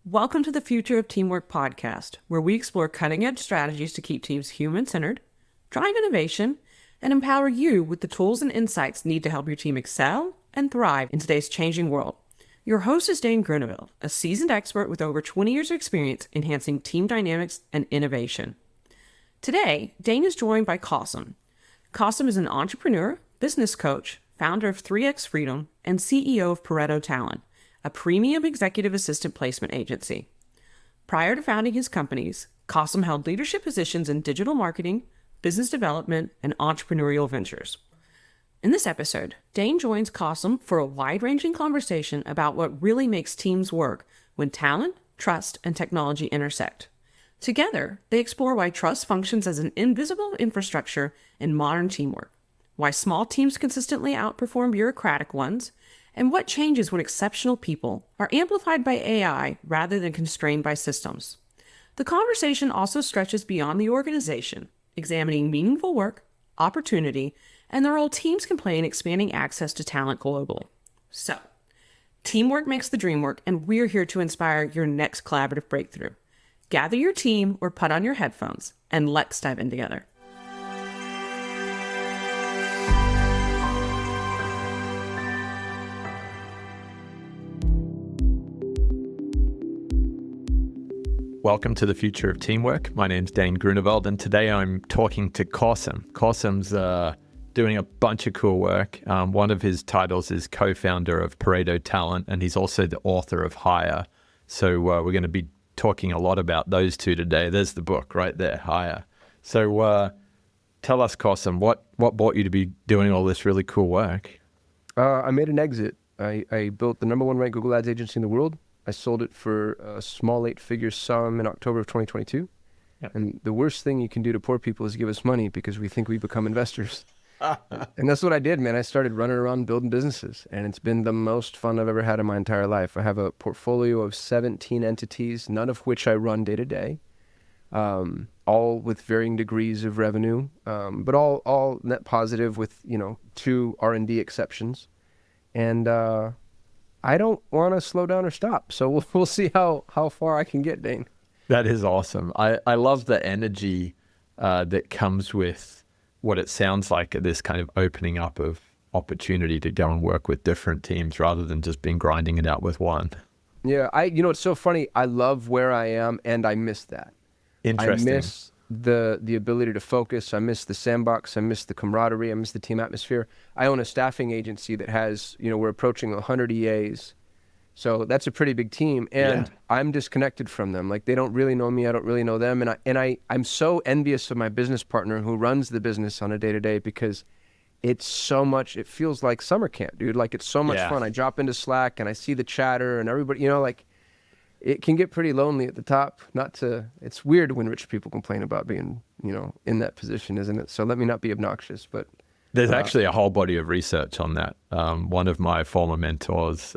Welcome to the Future of Teamwork podcast, where we explore cutting-edge strategies to keep teams human-centered, drive innovation, and empower you with the tools and insights needed to help your team excel and thrive in today's changing world. Your host is Dane Groeneveld, a seasoned expert with over 20 years of experience enhancing team dynamics and innovation. Today, Dane is joined by Kasim. Kasim is an entrepreneur, business coach, founder of 3X Freedom, and CEO of Pareto Talent, a premium executive assistant placement agency. Prior to founding his companies, Kasim held leadership positions in digital marketing, business development, and entrepreneurial ventures. In this episode, Dane joins Kasim for a wide-ranging conversation about what really makes teams work when talent, trust, and technology intersect. Together, they explore why trust functions as an invisible infrastructure in modern teamwork, why small teams consistently outperform bureaucratic ones, and what changes when exceptional people are amplified by AI rather than constrained by systems. The conversation also stretches beyond the organization, examining meaningful work, opportunity, and the role teams can play in expanding access to talent globally. So, teamwork makes the dream work, and we're here to inspire your next collaborative breakthrough. Gather your team or put on your headphones, and let's dive in together. Welcome to the Future of Teamwork. My name's Dane Groeneveld, and today I'm talking to Kasim. Kasim's doing a bunch of cool work. One of his titles is co-founder of Pareto Talent, and he's also the author of Hire. So we're going to be talking a lot about those two today. There's the book right there, Hire. So tell us, Kasim, what brought you to be doing all this really cool work? I made an exit. I built the number one ranked Google Ads agency in the world. I sold it for a small 8-figure sum in October of 2022. Yep. And the worst thing you can do to poor people is give us money because we think we become investors. And that's what I did, man. I started running around building businesses, and it's been the most fun I've ever had in my entire life. I have a portfolio of 17 entities, none of which I run day to day, all with varying degrees of revenue, but all net positive with, 2 R&D exceptions. And I don't want to slow down or stop. So we'll see how far I can get, Dane. That is awesome. I love the energy that comes with what it sounds like this kind of opening up of opportunity to go and work with different teams rather than just being grinding it out with one. Yeah, it's so funny. I love where I am, and I miss that. Interesting. I miss the ability to focus. I miss the sandbox. I miss the camaraderie. I miss the team atmosphere. I own a staffing agency that has, we're approaching 100 EAs. So that's a pretty big team, and Yeah. I'm disconnected from them. Like, they don't really know me. I don't really know them. And I'm so envious of my business partner who runs the business on a day-to-day because it's so much, it feels like summer camp, dude. Like, it's so much fun. I drop into Slack and I see the chatter and everybody, it can get pretty lonely at the top. It's weird when rich people complain about being, in that position, isn't it? So let me not be obnoxious, but. There's actually a whole body of research on that. One of my former mentors,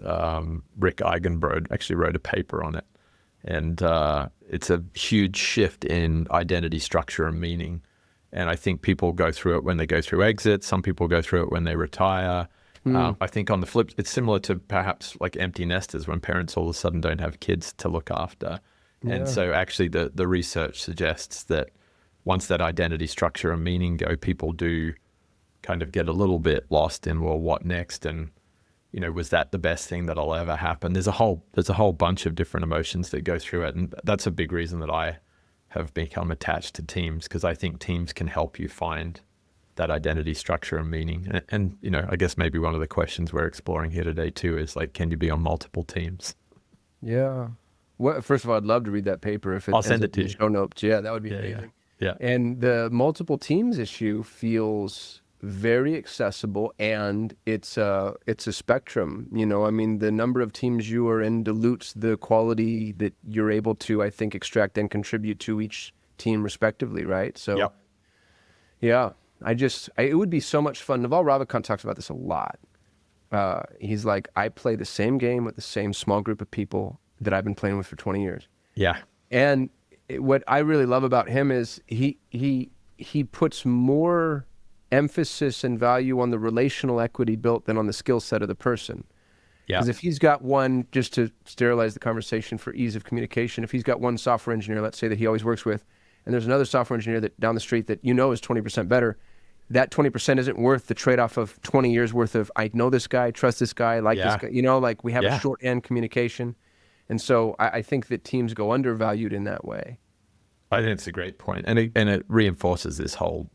Rick Eigenbrod, actually wrote a paper on it. And it's a huge shift in identity structure and meaning. And I think people go through it when they go through exits. Some people go through it when they retire. I think on the flip, it's similar to perhaps like empty nesters when parents all of a sudden don't have kids to look after. Yeah. And so actually the research suggests that once that identity structure and meaning go, people do kind of get a little bit lost in, well, what next? And, was that the best thing that'll ever happen? There's a whole bunch of different emotions that go through it. And that's a big reason that I have become attached to teams, because I think teams can help you find that identity structure and meaning. And I guess maybe one of the questions we're exploring here today too is like, can you be on multiple teams? Yeah. Well, first of all, I'd love to read that paper if it I'll send it to you. Show notes. Yeah, that would be amazing. Yeah. And the multiple teams issue feels very accessible, and it's a spectrum. The number of teams you are in dilutes the quality that you're able to, I think, extract and contribute to each team respectively, right? So, Yep. Yeah, it would be so much fun. Naval Ravikant talks about this a lot. He's like, I play the same game with the same small group of people that I've been playing with for 20 years. Yeah. And what I really love about him is he puts more emphasis and value on the relational equity built than on the skill set of the person. Yeah. Because if he's got one, just to sterilize the conversation for ease of communication, if he's got one software engineer, let's say that he always works with, and there's another software engineer that down the street that is 20% better, that 20% isn't worth the trade-off of 20 years worth of, I know this guy, trust this guy, like this guy, like we have a shorthand communication. And so I think that teams go undervalued in that way. I think it's a great point. And it reinforces this whole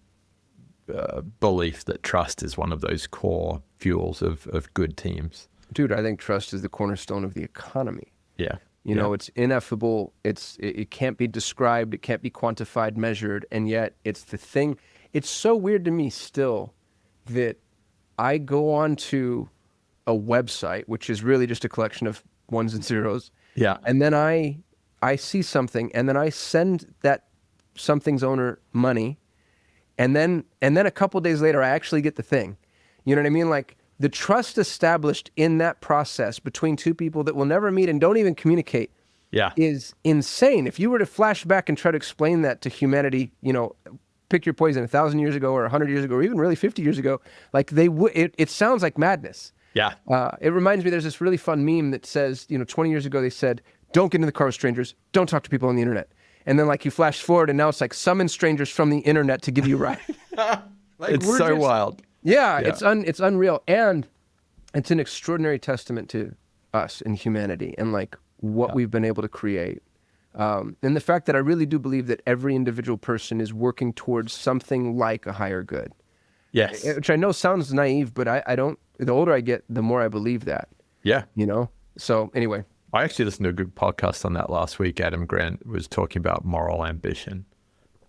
belief that trust is one of those core fuels of good teams. Dude, I think trust is the cornerstone of the economy. Yeah. You know, it's ineffable. It can't be described. It can't be quantified, measured. And yet it's the thing. It's so weird to me still that I go on to a website, which is really just a collection of ones and zeros. Yeah. And then I see something, and then I send that something's owner money. And then a couple days later, I actually get the thing. You know what I mean? Like, the trust established in that process between two people that will never meet and don't even communicate is insane. If you were to flash back and try to explain that to humanity, pick your poison 1,000 years ago or 100 years ago or even really 50 years ago, like it sounds like madness. Yeah. It reminds me, there's this really fun meme that says, 20 years ago they said, don't get in the car with strangers, don't talk to people on the internet. And then like you flash forward and now it's like summon strangers from the internet to give you a ride. Like, it's so wild. Yeah, it's unreal, and it's an extraordinary testament to us and humanity and like what we've been able to create, and the fact that I really do believe that every individual person is working towards something like a higher good. Yes, which I know sounds naive, but I don't. The older I get, the more I believe that. Yeah, So anyway, I actually listened to a good podcast on that last week. Adam Grant was talking about moral ambition.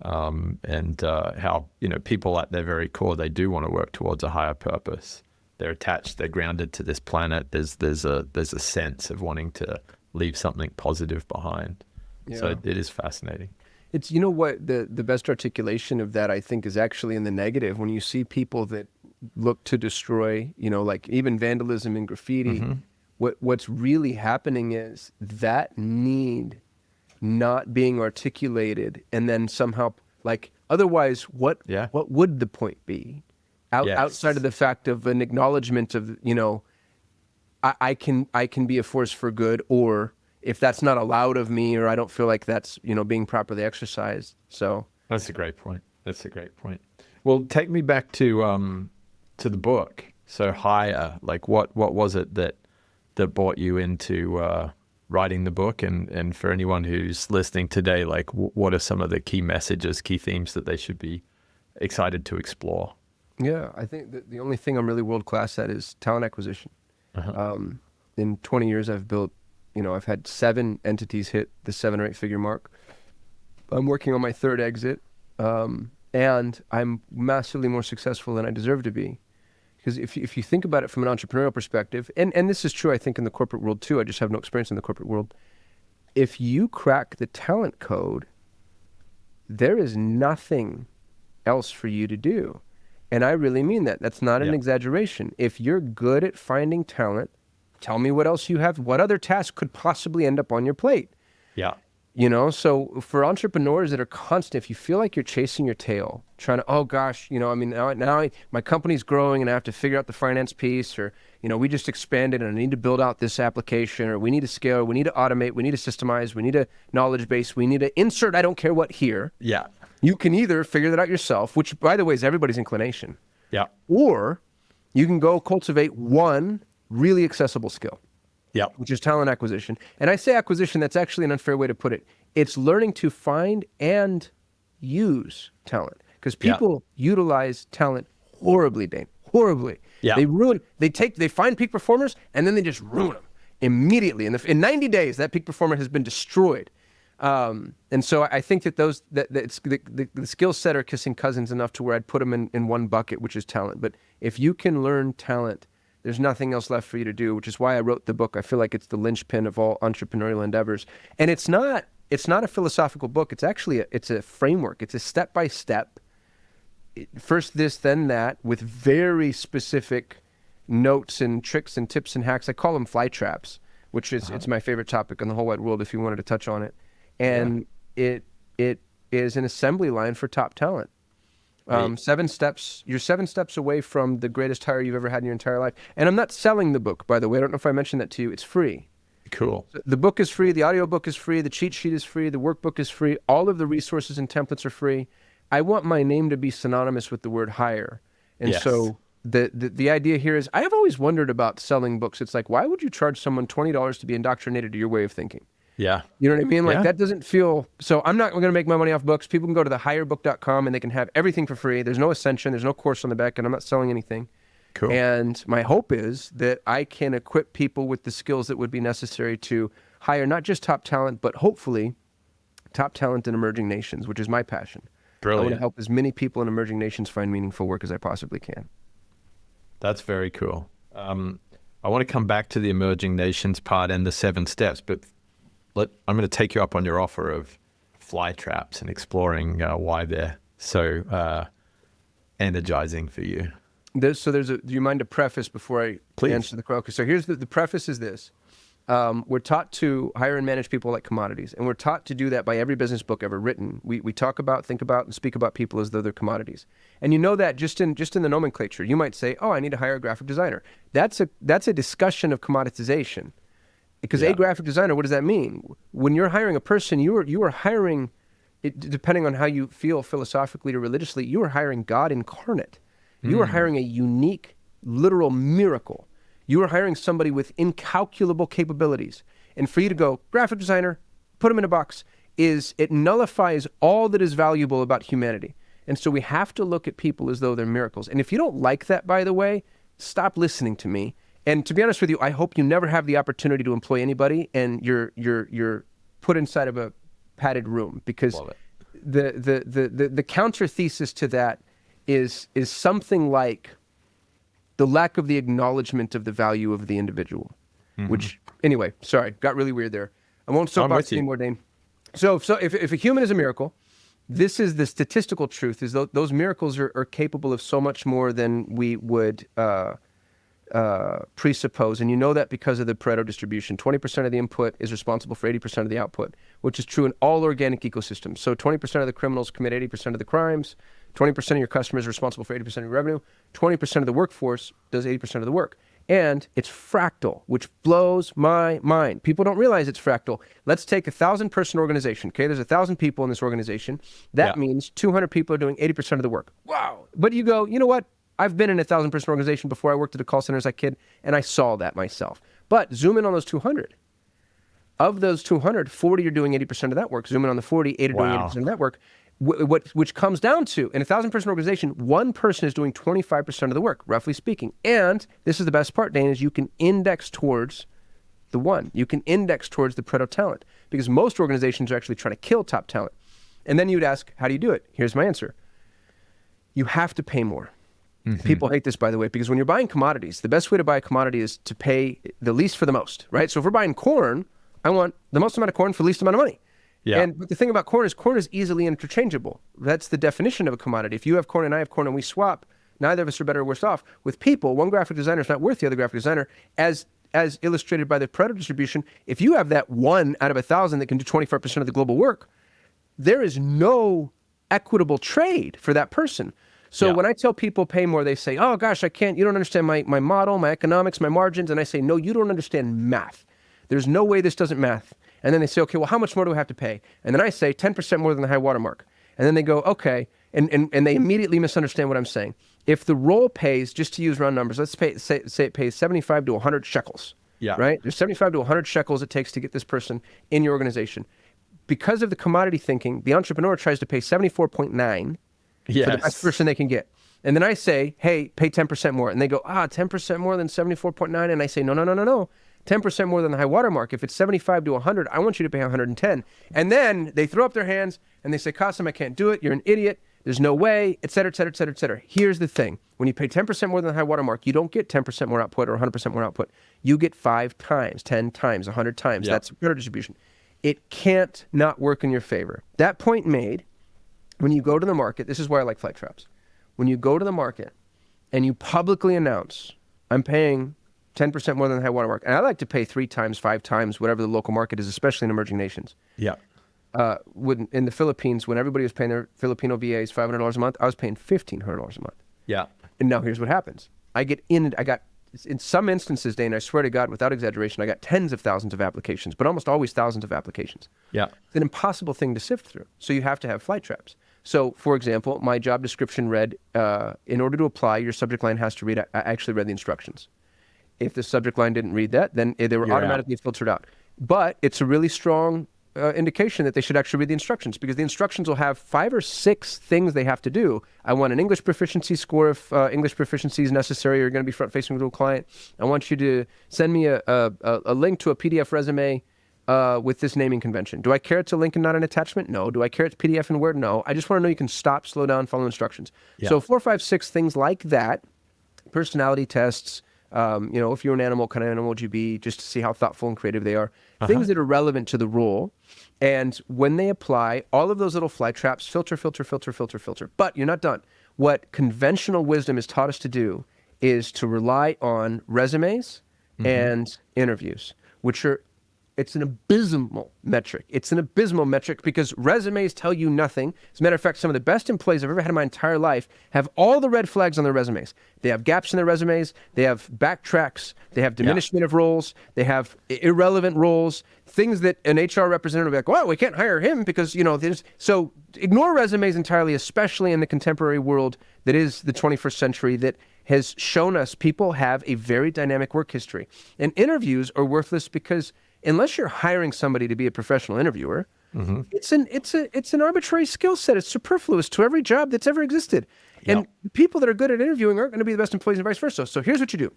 And how, people at their very core, they do want to work towards a higher purpose. They're attached, they're grounded to this planet. There's a sense of wanting to leave something positive behind. Yeah. So it is fascinating. It's, what the best articulation of that, I think, is actually in the negative. When you see people that look to destroy, like even vandalism and graffiti, what's really happening is that need not being articulated, and then somehow, like, otherwise what would the point be outside of the fact of an acknowledgement of I can be a force for good, or if that's not allowed of me, or I don't feel like that's being properly exercised. So that's a great point. Well, take me back to the book. So Higher, like what was it that brought you into writing the book, and for anyone who's listening today, like what are some of the key messages, key themes that they should be excited to explore? Yeah, I think that the only thing I'm really world class at is talent acquisition. In 20 years, I've built, I've had 7 entities hit the 7 or 8 figure mark. I'm working on my 3rd exit, and I'm massively more successful than I deserve to be. Because if you think about it from an entrepreneurial perspective, and this is true, I think, in the corporate world too, I just have no experience in the corporate world. If you crack the talent code, there is nothing else for you to do. And I really mean that. That's not an exaggeration. If you're good at finding talent, tell me what else you have. What other task could possibly end up on your plate? Yeah. So for entrepreneurs that are constant, if you feel like you're chasing your tail, trying to, oh gosh, now my company's growing and I have to figure out the finance piece, or, we just expanded and I need to build out this application, or we need to scale, we need to automate, we need to systemize, we need a knowledge base, we need to insert, I don't care what here. Yeah. You can either figure that out yourself, which by the way is everybody's inclination. Yeah. Or you can go cultivate one really accessible skill. Yeah, which is talent acquisition. And I say acquisition, that's actually an unfair way to put it. It's learning to find and use talent, because people utilize talent horribly, Dane, horribly. Yeah. They find peak performers and then they just ruin them immediately. In 90 days, that peak performer has been destroyed. And so I think that the skill set are kissing cousins enough to where I'd put them in one bucket, which is talent. But if you can learn talent, there's nothing else left for you to do, which is why I wrote the book. I feel like it's the linchpin of all entrepreneurial endeavors. And it's not a philosophical book. It's actually it's a framework. It's a step-by-step, first this, then that, with very specific notes and tricks and tips and hacks. I call them fly traps, which is it's my favorite topic in the whole wide world if you wanted to touch on it. And it is an assembly line for top talent. Right. 7 steps. You're 7 steps away from the greatest hire you've ever had in your entire life. And I'm not selling the book, by the way. I don't know if I mentioned that to you. It's free. Cool. The book is free. The audiobook is free. The cheat sheet is free. The workbook is free. All of the resources and templates are free. I want my name to be synonymous with the word hire. And Yes. so the idea here is, I have always wondered about selling books. It's like, why would you charge someone $20 to be indoctrinated to your way of thinking? Yeah. You know what I mean? Like Yeah. that doesn't feel, so I'm not going to make my money off books. People can go to thehirebook.com and they can have everything for free. There's no ascension. There's no course on the back, and I'm not selling anything. Cool. And my hope is that I can equip people with the skills that would be necessary to hire not just top talent, but hopefully top talent in emerging nations, which is my passion. I want to Brilliant. help as many people in emerging nations find meaningful work as I possibly can. That's very cool. I want to come back to the emerging nations part and the 7 steps, but I'm going to take you up on your offer of fly traps and exploring why they're so energizing for you. Do you mind a preface before I Please. answer the question? Okay, so here's the preface is this. We're taught to hire and manage people like commodities, and we're taught to do that by every business book ever written. We talk about, think about, and speak about people as though they're commodities. And you know that just in the nomenclature. You might say, oh, I need to hire a graphic designer. That's a discussion of commoditization. Because Yeah. a graphic designer, what does that mean? When you're hiring a person, you are hiring, depending on how you feel philosophically or religiously, you are hiring God incarnate. You are hiring a unique, literal miracle. You are hiring somebody with incalculable capabilities. And for you to go, graphic designer, put them in a box, it nullifies all that is valuable about humanity. And so we have to look at people as though they're miracles. And if you don't like that, by the way, stop listening to me. And to be honest with you, I hope you never have the opportunity to employ anybody and you're put inside of a padded room, because Love it. the counter thesis to that is something like the lack of the acknowledgement of the value of the individual. Which, anyway, sorry, got really weird there. I won't with soapbox you. anymore, Dane. So if a human is a miracle, this is the statistical truth, is those miracles are capable of so much more than we would presuppose. And you know that because of the Pareto distribution. 20% of the input is responsible for 80% of the output, which is true in all organic ecosystems. So 20% of the criminals commit 80% of the crimes. 20% of your customers are responsible for 80% of your revenue. 20% of the workforce does 80% of the work. And it's fractal, which blows my mind. People don't realize it's fractal. Let's take a 1,000-person organization. Okay, there's 1,000 people in this organization. That Yeah. means 200 people are doing 80% of the work. Wow. But you go, you know what? I've been in a 1,000-person organization before. I worked at a call center as a kid, and I saw that myself. But zoom in on those 200. Of those 200, 40 are doing 80% of that work. Zoom in on the 40, 8 are doing Wow. 80% of that work. Which comes down to, in a 1,000-person organization, one person is doing 25% of the work, roughly speaking. And this is the best part, Dane, is you can index towards the one. You can index towards the Pareto talent, because most organizations are actually trying to kill top talent. And then you'd ask, how do you do it? Here's my answer. You have to pay more. People hate this, by the way, because when you're buying commodities, the best way to buy a commodity is to pay the least for the most, right? So if we're buying corn, I want the most amount of corn for the least amount of money. Yeah. But the thing about corn is easily interchangeable. That's the definition of a commodity. If you have corn and I have corn and we swap, neither of us are better or worse off. With people, one graphic designer is not worth the other graphic designer, as illustrated by the Pareto distribution. If you have that 1 out of 1,000 that can do 25% of the global work, there is no equitable trade for that person. So Yeah. when I tell people pay more, they say, oh gosh, I can't, you don't understand my model, my economics, my margins. And I say, no, you don't understand math. There's no way this doesn't math. And then they say, okay, well, how much more do I have to pay? And then I say 10% more than the high watermark. And then they go, okay. And they immediately misunderstand what I'm saying. If the role pays, just to use round numbers, let's say it pays 75 to 100 shekels. Yeah. Right? There's 75 to 100 shekels it takes to get this person in your organization. Because of the commodity thinking, the entrepreneur tries to pay 74.9 for the best person they can get. And then I say, hey, pay 10% more. And they go, 10% more than 74.9. And I say, no. 10% more than the high watermark. If it's 75 to 100, I want you to pay 110. And then they throw up their hands and they say, Kasim, I can't do it. You're an idiot. There's no way, et cetera, et cetera, et cetera, et cetera. Here's the thing. When you pay 10% more than the high watermark, you don't get 10% more output or 100% more output. You get 5 times, 10 times, 100 times. Yep. That's Pareto distribution. It can't not work in your favor. That point made, when you go to the market, this is why I like flight traps. When you go to the market and you publicly announce, I'm paying 10% more than the high watermark, and I like to pay 3 times, 5 times, whatever the local market is, especially in emerging nations. Yeah. in the Philippines, when everybody was paying their Filipino VAs $500 a month, I was paying $1,500 a month. Yeah. And now here's what happens. I got, in some instances, Dane, I swear to God, without exaggeration, I got tens of thousands of applications, but almost always thousands of applications. Yeah. It's an impossible thing to sift through. So you have to have flight traps. So, for example, my job description read, in order to apply, your subject line has to read, I actually read the instructions. If the subject line didn't read that, then they were automatically filtered out. But it's a really strong indication that they should actually read the instructions, because the instructions will have 5 or 6 things they have to do. I want an English proficiency score if English proficiency is necessary. You're going to be front-facing to a client. I want you to send me a link to a PDF resume with this naming convention. Do I care it's a link and not an attachment? No. Do I care it's PDF and Word? No. I just want to know you can stop, slow down, follow instructions. Yeah. So 4, 5, 6 things like that, personality tests, if you're an animal, kind of animal would you be, just to see how thoughtful and creative they are. Things that are relevant to the role. And when they apply, all of those little fly traps, filter. But you're not done. What conventional wisdom has taught us to do is to rely on resumes and interviews, it's an abysmal metric. It's an abysmal metric because resumes tell you nothing. As a matter of fact, some of the best employees I've ever had in my entire life have all the red flags on their resumes. They have gaps in their resumes. They have backtracks. They have diminishment of roles. They have irrelevant roles, things that an HR representative will be like, well, we can't hire him because, so ignore resumes entirely, especially in the contemporary world that is the 21st century that has shown us people have a very dynamic work history. And interviews are worthless because unless you're hiring somebody to be a professional interviewer, it's an arbitrary skill set. It's superfluous to every job that's ever existed. And people that are good at interviewing aren't going to be the best employees and vice versa. So here's what you do.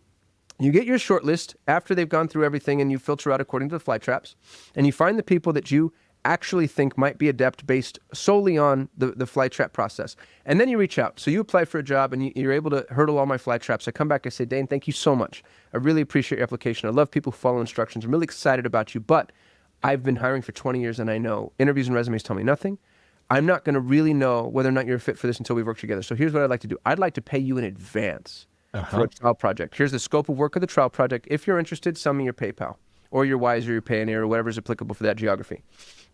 You get your short list after they've gone through everything and you filter out according to the fly traps, and you find the people that you actually think might be adept based solely on the fly trap process. And then you reach out. So you apply for a job and you're able to hurdle all my fly traps. I come back, I say, Dane, thank you so much. I really appreciate your application. I love people who follow instructions. I'm really excited about you, but I've been hiring for 20 years and I know interviews and resumes tell me nothing. I'm not going to really know whether or not you're a fit for this until we've worked together. So here's what I'd like to do. I'd like to pay you in advance for a trial project. Here's the scope of work of the trial project. If you're interested, send me your PayPal or your Wise or your Payoneer or whatever is applicable for that geography.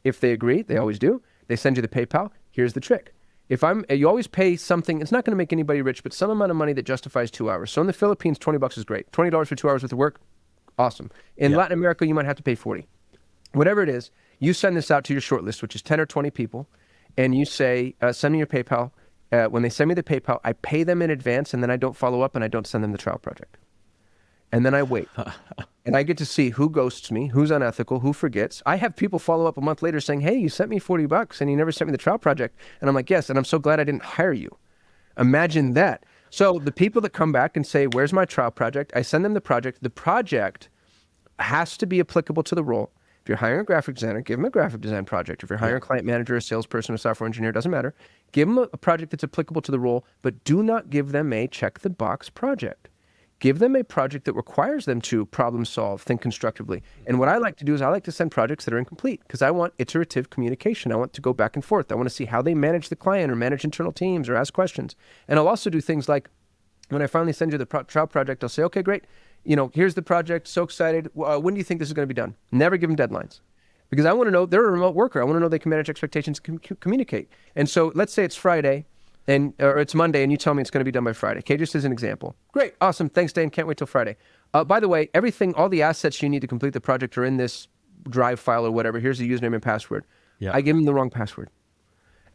If they agree, they always do, they send you the PayPal. Here's the trick. You always pay something, it's not going to make anybody rich, but some amount of money that justifies 2 hours. So in the Philippines, $20 is great. $20 for 2 hours worth of work, awesome. In Latin America, you might have to pay 40. Whatever it is, you send this out to your short list, which is 10 or 20 people, and you say, send me your PayPal. When they send me the PayPal, I pay them in advance, and then I don't follow up, and I don't send them the trial project. And then I wait. And I get to see who ghosts me, who's unethical, who forgets. I have people follow up a month later saying, hey, you sent me $40 and you never sent me the trial project. And I'm like, yes, and I'm so glad I didn't hire you. Imagine that. So the people that come back and say, where's my trial project? I send them the project. The project has to be applicable to the role. If you're hiring a graphic designer, give them a graphic design project. If you're hiring a client manager, a salesperson, a software engineer, doesn't matter. Give them a project that's applicable to the role, but do not give them a check-the-box project. Give them a project that requires them to problem solve, think constructively. And what I like to do is I like to send projects that are incomplete because I want iterative communication. I want to go back and forth. I want to see how they manage the client or manage internal teams or ask questions. And I'll also do things like when I finally send you the trial project, I'll say, okay, great. Here's the project. So excited. When do you think this is going to be done? Never give them deadlines because I want to know they're a remote worker. I want to know they can manage expectations and communicate. And so let's say it's Friday. Or it's Monday, and you tell me it's going to be done by Friday. Okay, just as an example. Great, awesome, thanks, Dane. Can't wait till Friday. By the way, all the assets you need to complete the project are in this Drive file or whatever. Here's the username and password. Yeah. I give them the wrong password,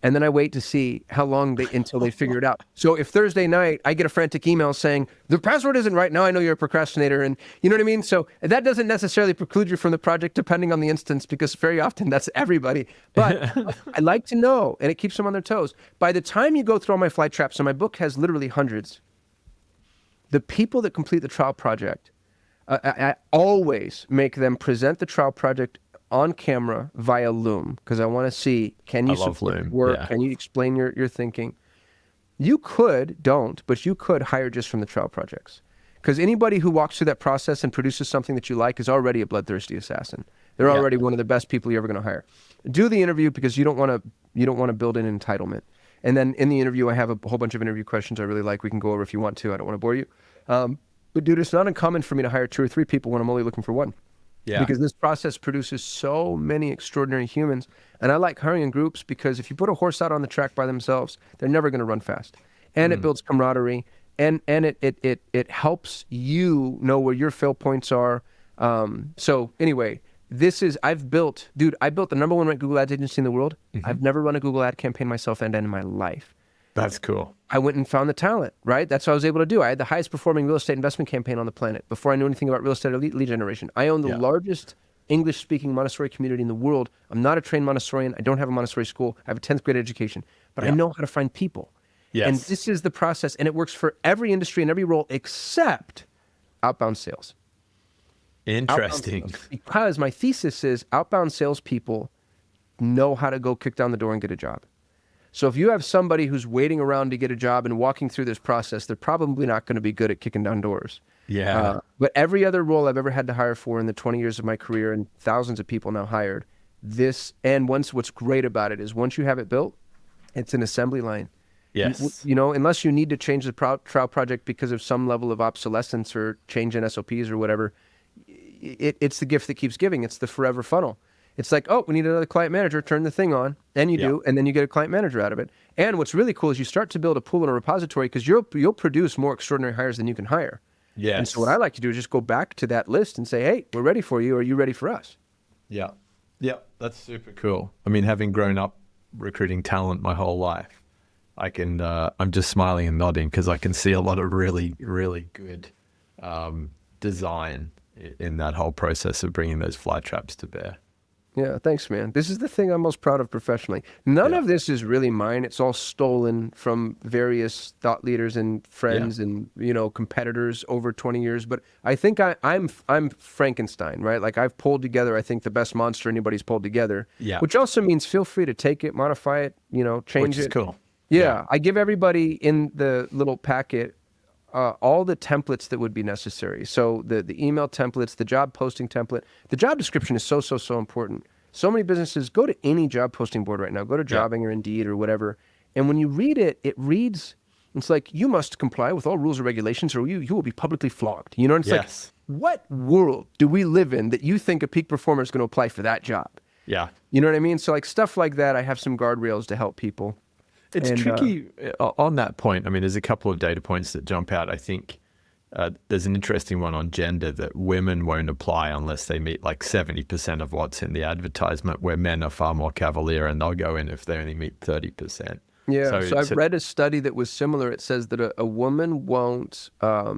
and then I wait to see how long until they figure it out. So if Thursday night I get a frantic email saying the password isn't right, now I know you're a procrastinator, and you know what I mean. So that doesn't necessarily preclude you from the project, depending on the instance, because very often that's everybody. But I like to know, and it keeps them on their toes. By the time you go through all my fly traps, and my book has literally hundreds, the people that complete the trial project, I always make them present the trial project on camera via Loom because I want to see, can you support work? Yeah. Can you explain your thinking? You could hire just from the trial projects because anybody who walks through that process and produces something that you like is already a bloodthirsty assassin. They're already one of the best people you're ever going to hire. Do the interview because you don't want to build in entitlement. And then in the interview, I have a whole bunch of interview questions I really like. We can go over if you want to. I don't want to bore you. But dude, it's not uncommon for me to hire 2 or 3 people when I'm only looking for 1. Yeah. Because this process produces so many extraordinary humans. And I like hiring in groups because if you put a horse out on the track by themselves, they're never going to run fast. And it builds camaraderie, and it helps you know where your fail points are. So anyway, I built the #1 ranked Google Ads agency in the world. I've never run a Google ad campaign myself end to end in my life. That's cool. I went and found the talent, right? That's what I was able to do. I had the highest performing real estate investment campaign on the planet before I knew anything about real estate or lead generation. I own the largest English-speaking Montessori community in the world. I'm not a trained Montessorian. I don't have a Montessori school. I have a 10th grade education, but I know how to find people. Yes. And this is the process, and it works for every industry and every role except outbound sales. Interesting. Outbound sales. Because my thesis is outbound salespeople know how to go kick down the door and get a job. So if you have somebody who's waiting around to get a job and walking through this process, they're probably not going to be good at kicking down doors. Yeah. But every other role I've ever had to hire for in the 20 years of my career, and thousands of people now hired, what's great about it is once you have it built, it's an assembly line. Yes. Unless you need to change the trial project because of some level of obsolescence or change in SOPs or whatever, it's the gift that keeps giving. It's the forever funnel. It's like, oh, we need another client manager, turn the thing on, and you do, and then you get a client manager out of it. And what's really cool is you start to build a pool and a repository because you'll produce more extraordinary hires than you can hire. Yes. And so what I like to do is just go back to that list and say, hey, we're ready for you. Are you ready for us? Yeah. Yeah. That's super cool. I mean, having grown up recruiting talent my whole life, I'm just smiling and nodding because I can see a lot of really, really good design in that whole process of bringing those fly traps to bear. Yeah, thanks, man. This is the thing I'm most proud of professionally. None of this is really mine. It's all stolen from various thought leaders and friends and competitors over 20 years. But I think I'm Frankenstein, right? Like I've pulled together, I think, the best monster anybody's pulled together. Yeah. Which also means feel free to take it, modify it, change it. Which is cool. Yeah, I give everybody in the little packet all the templates that would be necessary. So the email templates, the job posting template, the job description is so important. So many businesses, go to any job posting board right now, go to Jobbing or Indeed or whatever. And when you read it, it's like, you must comply with all rules and regulations or you will be publicly flogged. And it's like, what world do we live in that you think a peak performer is going to apply for that job? Yeah. You know what I mean? So like stuff like that, I have some guardrails to help people. It's tricky on that point. I mean, there's a couple of data points that jump out. I think there's an interesting one on gender that women won't apply unless they meet like 70% of what's in the advertisement, where men are far more cavalier and they'll go in if they only meet 30%. Yeah, so I've read a study that was similar. It says that a woman won't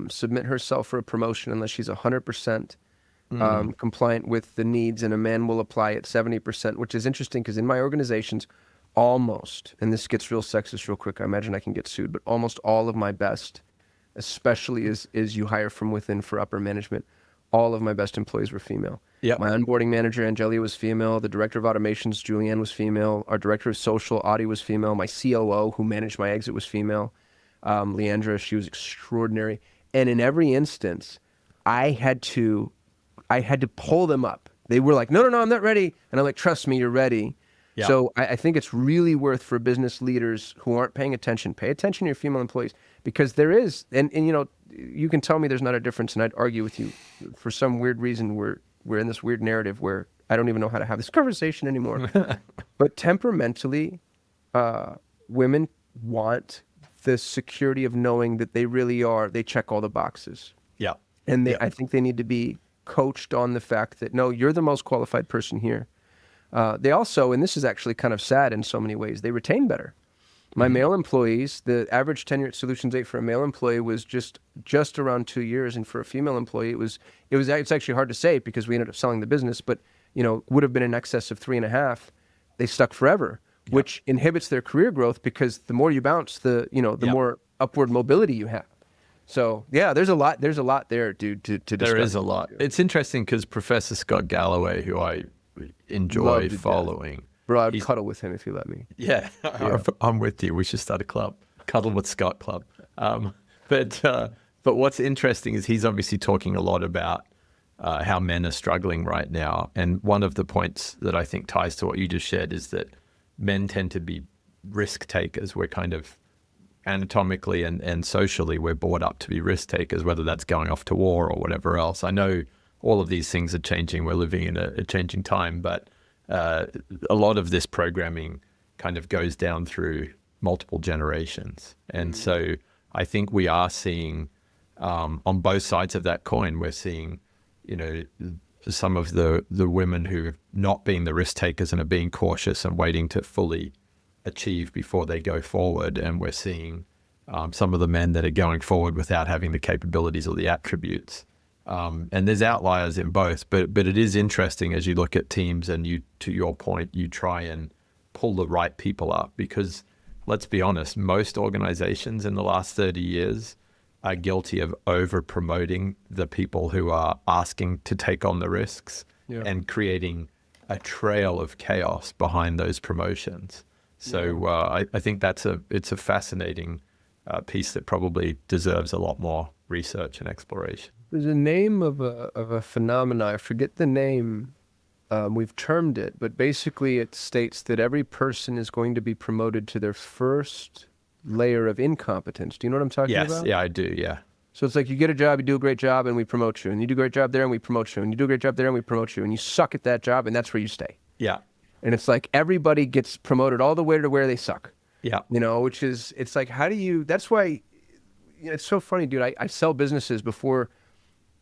submit herself for a promotion unless she's 100% compliant with the needs, and a man will apply at 70%, which is interesting because in my organizations, almost, and this gets real sexist real quick, I imagine I can get sued, but almost all of my best, especially as you hire from within for upper management, all of my best employees were female. Yep. My onboarding manager, Angelia, was female. The director of automations, Julianne, was female. Our director of social, Audie, was female. My COO, who managed my exit, was female. Leandra, she was extraordinary. And in every instance, I had to pull them up. They were like, no, I'm not ready. And I'm like, trust me, you're ready. Yeah. So I think it's really worth for business leaders who aren't paying attention, pay attention to your female employees, because there is, and you can tell me there's not a difference, and I'd argue with you. For some weird reason, we're in this weird narrative where I don't even know how to have this conversation anymore. But temperamentally, women want the security of knowing that they check all the boxes. Yeah. And I think they need to be coached on the fact that, no, you're the most qualified person here. They also, and this is actually kind of sad in so many ways, they retain better. My male employees, the average tenure at Solutions 8 for a male employee was just around 2 years, and for a female employee, it's actually hard to say because we ended up selling the business, but would have been in excess of 3.5. They stuck forever, which inhibits their career growth because the more you bounce, the more upward mobility you have. So yeah, there's a lot there, dude. To discuss. There is a lot. It's interesting because Professor Scott Galloway, who I enjoy following. Bro, I'd cuddle with him if he let me. Yeah, I'm with you. We should start a club, Cuddle with Scott Club. But what's interesting is he's obviously talking a lot about how men are struggling right now. And one of the points that I think ties to what you just shared is that men tend to be risk takers. We're kind of anatomically and socially, we're brought up to be risk takers, whether that's going off to war or whatever else. I know all of these things are changing. We're living in a changing time, but a lot of this programming kind of goes down through multiple generations. And so I think we are seeing on both sides of that coin, we're seeing, some of the women who have not been the risk takers and are being cautious and waiting to fully achieve before they go forward. And we're seeing some of the men that are going forward without having the capabilities or the attributes. And there's outliers in both, but it is interesting as you look at teams and you, to your point, you try and pull the right people up, because let's be honest, most organizations in the last 30 years are guilty of over promoting the people who are asking to take on the risks and creating a trail of chaos behind those promotions. So I think it's a fascinating piece that probably deserves a lot more research and exploration. There's a name of a phenomena. I forget the name. We've termed it, but basically it states that every person is going to be promoted to their first layer of incompetence. Do you know what I'm talking about? Yes, yeah, I do, yeah. So it's like you get a job, you do a great job, and we promote you. And you do a great job there, and we promote you. And you do a great job there, and we promote you. And you suck at that job, and that's where you stay. Yeah. And it's like everybody gets promoted all the way to where they suck. Yeah. Which is, it's like, how do you, that's why, it's so funny, dude. I sell businesses before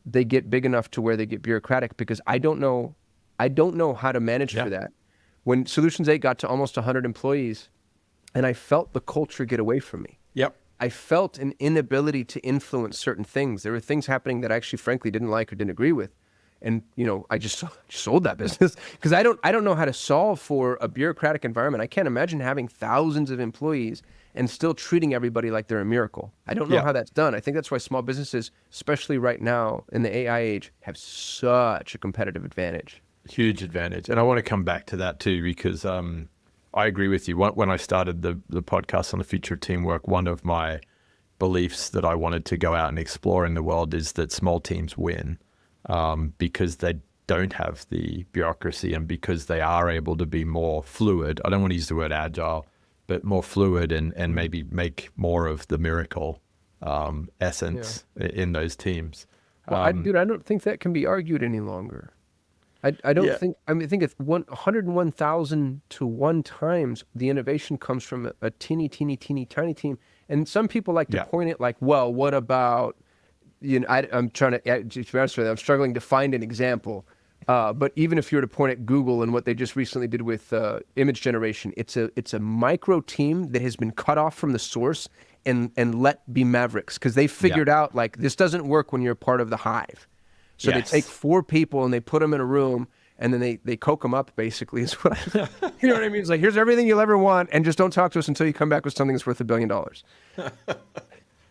they get big enough to where they get bureaucratic, because I don't know how to manage for that. When Solutions 8 got to almost 100 employees, and I felt the culture get away from me. Yep. I felt an inability to influence certain things. There were things happening that I actually, frankly, didn't like or didn't agree with. And, I just sold that business because I don't know how to solve for a bureaucratic environment. I can't imagine having thousands of employees and still treating everybody like they're a miracle. I don't know how that's done. I think that's why small businesses, especially right now in the AI age, have such a competitive advantage. Huge advantage. And I want to come back to that too, because I agree with you. When I started the podcast on the future of teamwork, one of my beliefs that I wanted to go out and explore in the world is that small teams win because they don't have the bureaucracy and because they are able to be more fluid. I don't want to use the word agile, but more fluid and maybe make more of the miracle essence in those teams. Well, I don't think that can be argued any longer. I don't think, I think it's 101,000 to 1 times the innovation comes from a teeny, tiny team. And some people like to point it like, well, what about, I'm trying to be honest with you, I'm struggling to find an example. But even if you were to point at Google and what they just recently did with image generation, it's a micro team that has been cut off from the source and let be mavericks, because they figured out like this doesn't work when you're part of the hive. So they take 4 people and they put them in a room and then they coke them up, basically, is what you know what I mean? It's like, here's everything you'll ever want, and just don't talk to us until you come back with something that's worth $1 billion.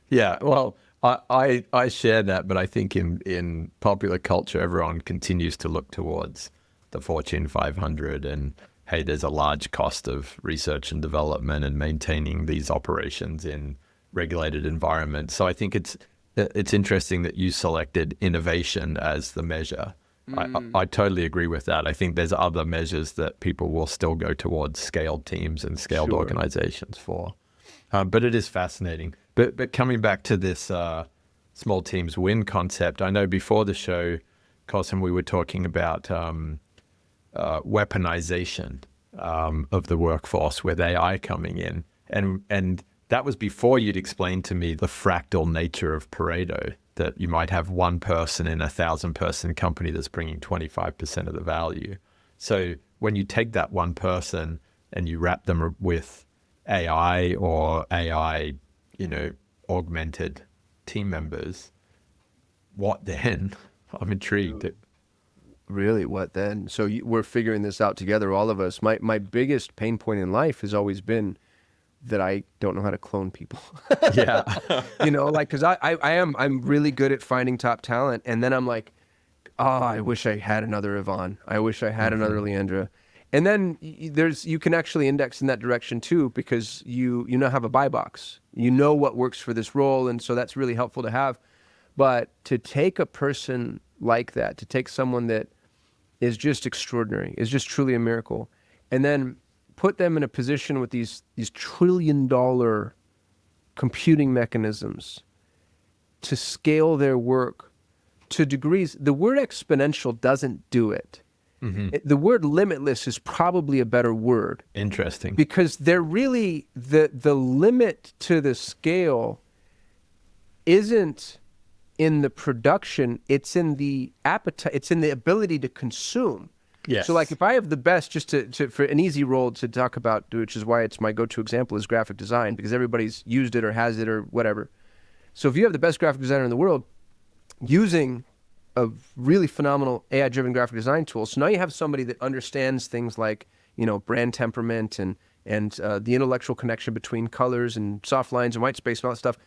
Yeah, well, I share that, but I think in popular culture, everyone continues to look towards the Fortune 500 and, hey, there's a large cost of research and development and maintaining these operations in regulated environments. So I think it's interesting that you selected innovation as the measure. I totally agree with that. I think there's other measures that people will still go towards scaled teams and scaled organizations for. But it is fascinating. But coming back to this small teams win concept, I know before the show, Kasim, we were talking about weaponization of the workforce with AI coming in. And that was before you'd explained to me the fractal nature of Pareto, that you might have one person in a 1,000-person company that's bringing 25% of the value. So when you take that one person and you wrap them with AI or AI, augmented team members, what then? I'm intrigued. Really, what then? So we're figuring this out together, all of us. My biggest pain point in life has always been that I don't know how to clone people. Yeah. Because I'm really good at finding top talent. And then I'm like, oh, I wish I had another Yvonne. I wish I had another Leandra. And then you can actually index in that direction too, because you now have a buy box. You know what works for this role. And so that's really helpful to have. But to take a person like that, to take someone that is just extraordinary, is just truly a miracle, and then put them in a position with these $1 trillion computing mechanisms to scale their work to degrees, the word exponential doesn't do it. The word limitless is probably a better word. Interesting. Because they're really, the limit to the scale isn't in the production, it's in the appetite, it's in the ability to consume. Yes. So like if I have the best, just to for an easy role to talk about, which is why it's my go-to example, is graphic design, because everybody's used it or has it or whatever. So if you have the best graphic designer in the world using a really phenomenal AI-driven graphic design tool, so now you have somebody that understands things like, you know, brand temperament and the intellectual connection between colors and soft lines and white space and all that stuff.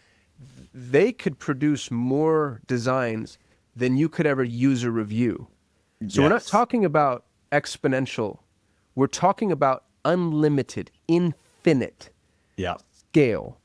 They could produce more designs than you could ever user review. So we're not talking about exponential. We're talking about unlimited, infinite scale,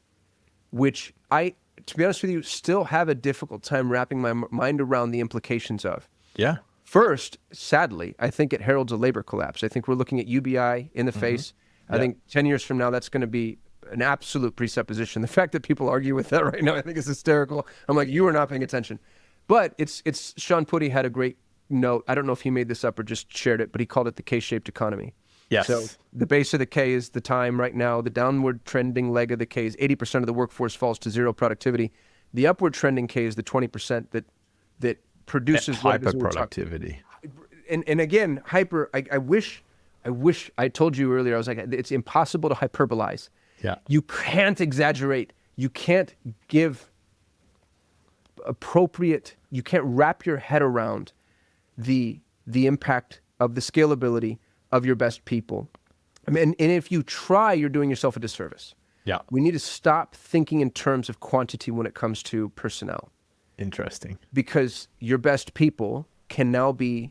which I, to be honest with you, still have a difficult time wrapping my mind around the implications of. Yeah. First, sadly, I think it heralds a labor collapse. I think we're looking at UBI in the face. I think 10 years from now, that's going to be an absolute presupposition. The fact that people argue with that right now, I think is hysterical. I'm like, you are not paying attention. But it's Sean Putty had a great note. I don't know if he made this up or just shared it, but he called it the K-shaped economy. Yes. So the base of the K is the time right now. The downward trending leg of the K is 80% of the workforce falls to zero productivity. The upward trending K is the 20% that produces hyper productivity. And again, hyper. I wish I told you earlier. I was like, it's impossible to hyperbolize. Yeah. You can't exaggerate. You can't give appropriate. You can't wrap your head around the impact of the scalability of your best people. I mean, and if you try, you're doing yourself a disservice. Yeah. We need to stop thinking in terms of quantity when it comes to personnel. Interesting. Because your best people can now be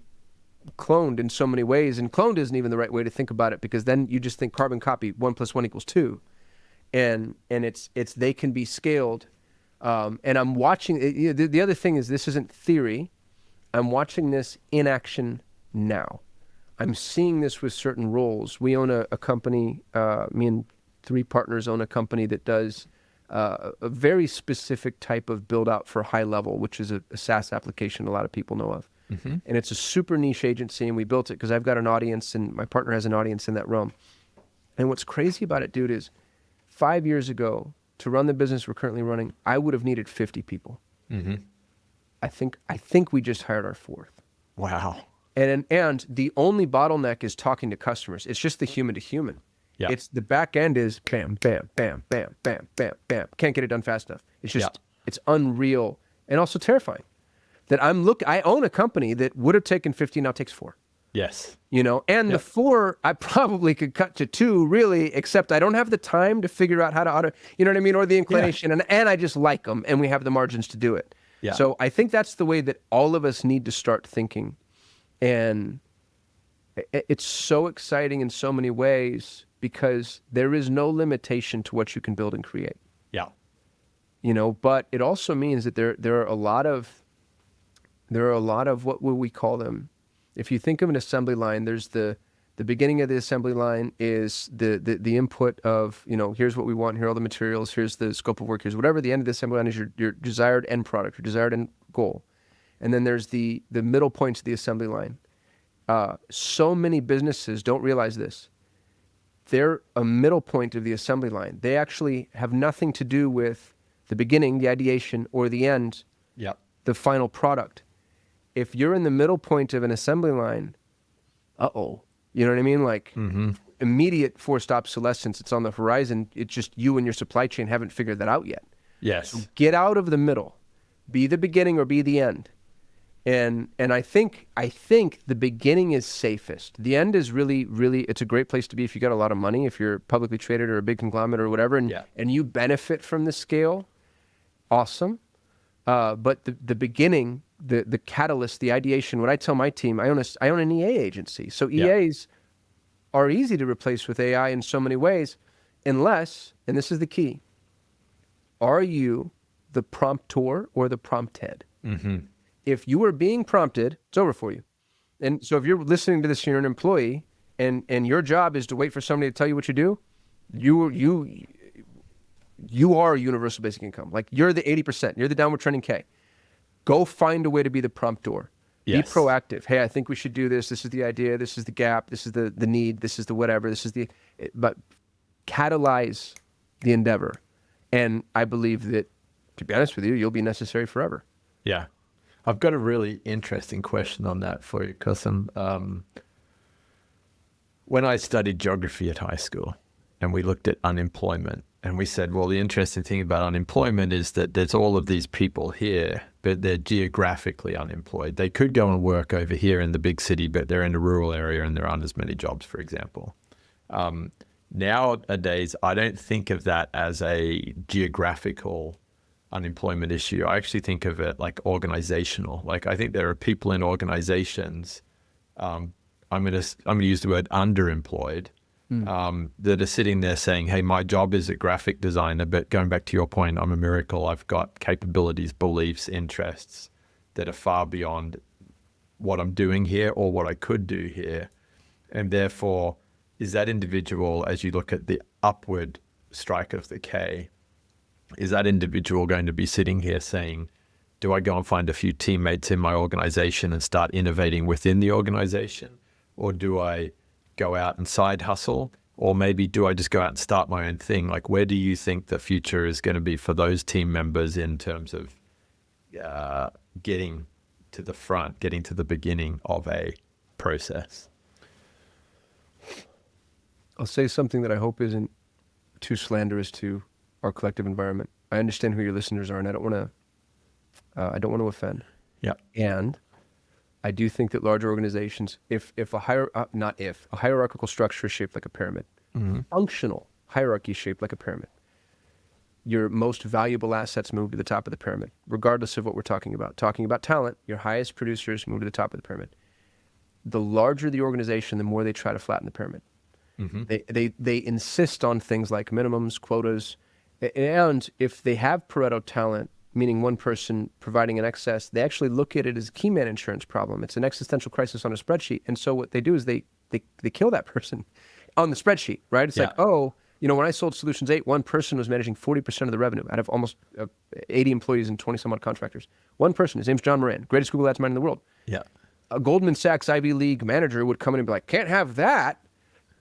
cloned in so many ways, and cloned isn't even the right way to think about it, because then you just think carbon copy, 1 + 1 = 2, and it's they can be scaled. And I'm watching. The other thing is, this isn't theory. I'm watching this in action now. I'm seeing this with certain roles. We own a company. Me and 3 partners own a company that does a very specific type of build out for high level, which is a SaaS application a lot of people know of. And it's a super niche agency, and we built it because I've got an audience and my partner has an audience in that realm. And what's crazy about it, dude, is 5 years ago, to run the business we're currently running, I would have needed 50 people. I think we just hired our 4th. Wow. And the only bottleneck is talking to customers. It's just the human to human. Yeah. It's the back end is bam, bam, bam, bam, bam, bam, bam. Can't get it done fast enough. It's just, it's unreal and also terrifying. That I own a company that would have taken 50, now takes 4. Yes. You know, and the 4, I probably could cut to 2, really, except I don't have the time to figure out how to auto, you know what I mean, or the inclination, and I just like them, and we have the margins to do it. Yeah. So I think that's the way that all of us need to start thinking, and it's so exciting in so many ways because there is no limitation to what you can build and create. Yeah. You know, but it also means that there are a lot of what would we call them? If you think of an assembly line, there's the beginning of the assembly line is the input of, you know, here's what we want, here are all the materials, here's the scope of work, here's whatever. The end of the assembly line is your desired end product, your desired end goal. And then there's the middle points of the assembly line. So many businesses don't realize this. They're a middle point of the assembly line. They actually have nothing to do with the beginning, the ideation, or the end, the final product. If you're in the middle point of an assembly line, you know what I mean? Like immediate forced obsolescence, it's on the horizon. It's just you and your supply chain haven't figured that out yet. Yes. So get out of the middle, be the beginning or be the end. And I think the beginning is safest. The end is really, really, it's a great place to be if you got a lot of money, if you're publicly traded or a big conglomerate or whatever, and you benefit from the scale, awesome. But the beginning, the catalyst, the ideation, what I tell my team, I own an EA agency. So EAs are easy to replace with AI in so many ways, unless, and this is the key, are you the promptor or the prompted? If you are being prompted, it's over for you. And so if you're listening to this, you're an employee, and your job is to wait for somebody to tell you what you do, you are universal basic income. Like, you're the 80%. You're the downward trending K. Go find a way to be the prompter. Be Yes. proactive. Hey, I think we should do this. This is the idea. This is the gap. This is the need. This is the whatever. But catalyze the endeavor. And I believe that, to be honest with you, you'll be necessary forever. Yeah. I've got a really interesting question on that for you, Kasim. When I studied geography at high school and we looked at unemployment, and we said, well, the interesting thing about unemployment is that there's all of these people here, but they're geographically unemployed. They could go and work over here in the big city, but they're in a rural area and there aren't as many jobs, for example. Nowadays, I don't think of that as a geographical unemployment issue. I actually think of it like organizational. Like, I think there are people in organizations, I'm going to use the word underemployed, that are sitting there saying, hey, my job is a graphic designer, but going back to your point, I'm a miracle. I've got capabilities, beliefs, interests that are far beyond what I'm doing here or what I could do here. And therefore, is that individual, as you look at the upward strike of the K, is that individual going to be sitting here saying, do I go and find a few teammates in my organization and start innovating within the organization? Or do I go out and side hustle? Or maybe do I just go out and start my own thing? Like, where do you think the future is going to be for those team members in terms of getting to the front, getting to the beginning of a process? I'll say something that I hope isn't too slanderous to our collective environment. I understand who your listeners are, and I don't want to offend. Yeah. And I do think that larger organizations, if a hierarchical structure is shaped like a pyramid, functional hierarchy shaped like a pyramid, your most valuable assets move to the top of the pyramid, regardless of what we're talking about. Talking about talent, your highest producers move to the top of the pyramid. The larger the organization, the more they try to flatten the pyramid. They insist on things like minimums, quotas, and if they have Pareto talent, meaning one person providing an excess, they actually look at it as a key man insurance problem. It's an existential crisis on a spreadsheet. And so what they do is they kill that person on the spreadsheet, right? It's like, oh, when I sold Solutions 8, one person was managing 40% of the revenue out of almost 80 employees and 20 some odd contractors. One person, his name's John Moran, greatest Google Ads mind in the world. Yeah. A Goldman Sachs Ivy League manager would come in and be like, can't have that.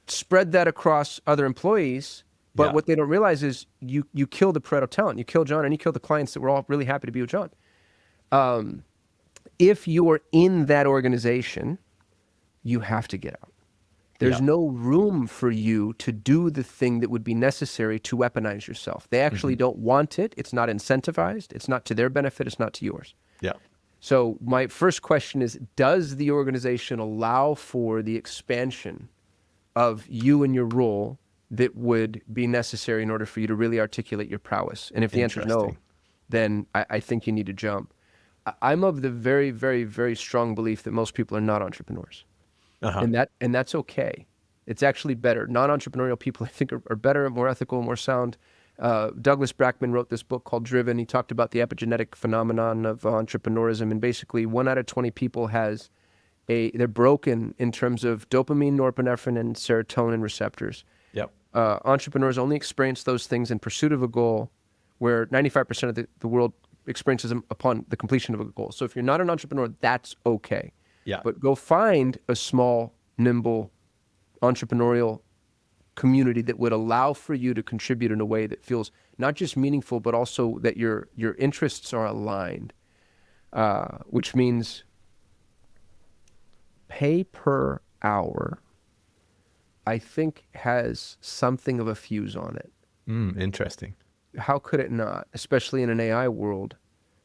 Spread that across other employees. But what they don't realize is you kill the Pareto talent. You kill John, and you kill the clients that were all really happy to be with John. If you're in that organization, you have to get out. There's no room for you to do the thing that would be necessary to weaponize yourself. They actually don't want it. It's not incentivized. It's not to their benefit. It's not to yours. Yeah. So my first question is, does the organization allow for the expansion of you and your role that would be necessary in order for you to really articulate your prowess? And if the answer is no, then I think you need to jump. I'm of the very, very, very strong belief that most people are not entrepreneurs. And that's okay. It's actually better. Non-entrepreneurial people, I think, are better, more ethical, more sound. Douglas Brackman wrote this book called Driven. He talked about the epigenetic phenomenon of entrepreneurism. And basically, 1 out of 20 people they're broken in terms of dopamine, norepinephrine, and serotonin receptors. Yep. Entrepreneurs only experience those things in pursuit of a goal, where 95% of the world experiences them upon the completion of a goal. So if you're not an entrepreneur, that's okay. Yeah. But go find a small, nimble, entrepreneurial community that would allow for you to contribute in a way that feels not just meaningful, but also that your interests are aligned, which means pay per hour, I think, has something of a fuse on it. Interesting. How could it not, especially in an AI world?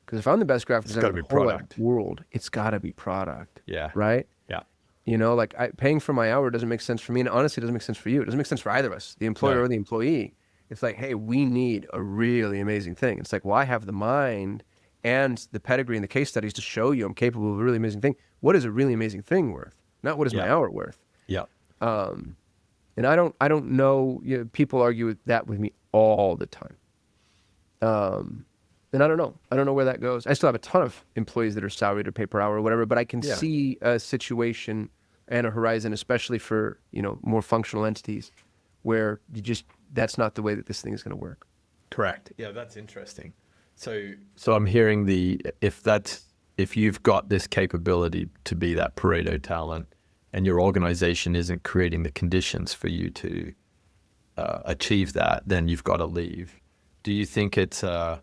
Because if I'm the best graphic designer in the whole world, it's got to be product. Yeah. Right? Yeah. Like paying for my hour doesn't make sense for me, and honestly, it doesn't make sense for you. It doesn't make sense for either of us, the employer or the employee. It's like, hey, we need a really amazing thing. It's like, well, I have the mind and the pedigree and the case studies to show you I'm capable of a really amazing thing. What is a really amazing thing worth? Not what is my hour worth. Yeah. And I don't know, people argue that with me all the time. And I don't know where that goes. I still have a ton of employees that are salaried or pay per hour or whatever, but I can see a situation and a horizon, especially for, more functional entities, where that's not the way that this thing is going to work. Correct. Yeah, that's interesting. So I'm hearing if that's if you've got this capability to be that Pareto talent and your organization isn't creating the conditions for you to achieve that, then you've got to leave. Do you think it's a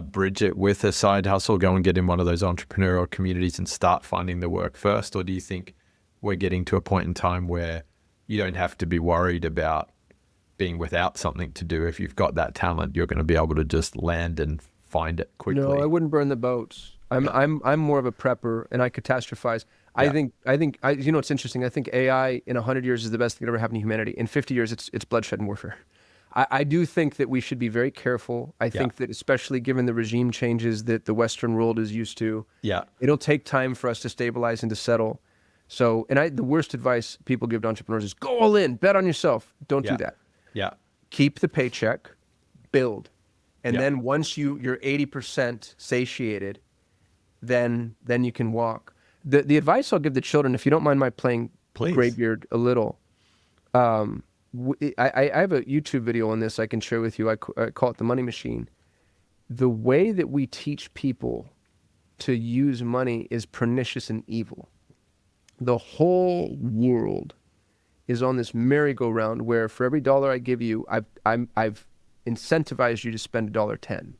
bridge it with a side hustle, go and get in one of those entrepreneurial communities and start finding the work first? Or do you think we're getting to a point in time where you don't have to be worried about being without something to do? If you've got that talent, you're going to be able to just land and find it quickly. No, I wouldn't burn the boats. I'm more of a prepper, and I catastrophize. I think you know, it's interesting. I think AI in 100 years is the best thing that ever happened to humanity. In 50 years, it's bloodshed and warfare. I do think that we should be very careful. I think that especially given the regime changes that the Western world is used to, it'll take time for us to stabilize and to settle. So, and the worst advice people give to entrepreneurs is go all in, bet on yourself. Don't do that. Yeah. Keep the paycheck, build. And then once you're 80% satiated, then you can walk. The advice I'll give the children, if you don't mind my playing Graybeard a little, I have a YouTube video on this I can share with you. I call it the money machine. The way that we teach people to use money is pernicious and evil. The whole world is on this merry-go-round where for every dollar I give you, I've incentivized you to spend $1.10.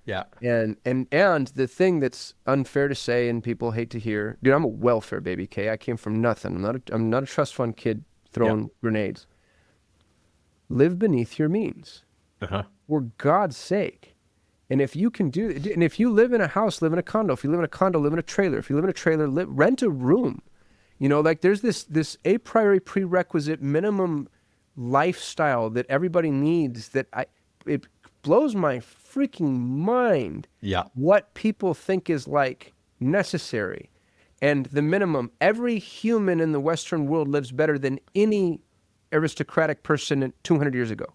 Yeah. And the thing that's unfair to say and people hate to hear, dude, I'm a welfare baby, Kay. I came from nothing. I'm not a trust fund kid throwing grenades. Live beneath your means. For God's sake. And if you can do, and if you live in a house, live in a condo. If you live in a condo, live in a trailer. If you live in a trailer, rent a room. You know, like there's this a priori prerequisite minimum lifestyle that everybody needs that it blows my freaking mind what people think is like necessary. And the minimum, every human in the Western world lives better than any aristocratic person 200 years ago.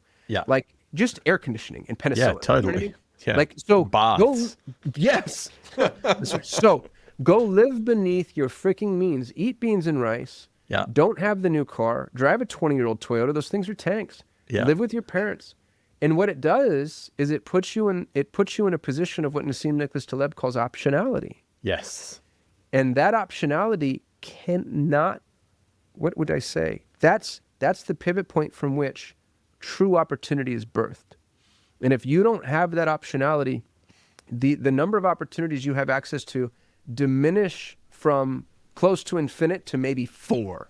Like just air conditioning and penicillin. Yeah, totally. You know what I mean? Yeah. Like, so baths. So go live beneath your freaking means. Eat beans and rice. Don't have the new car. Drive a 20-year-old Toyota. Those things are tanks. Live with your parents. And what it does is it puts you in a position of what Nassim Nicholas Taleb calls optionality. Yes. And that optionality cannot, what would I say? That's the pivot point from which true opportunity is birthed. And if you don't have that optionality, the number of opportunities you have access to diminish from close to infinite to maybe 4.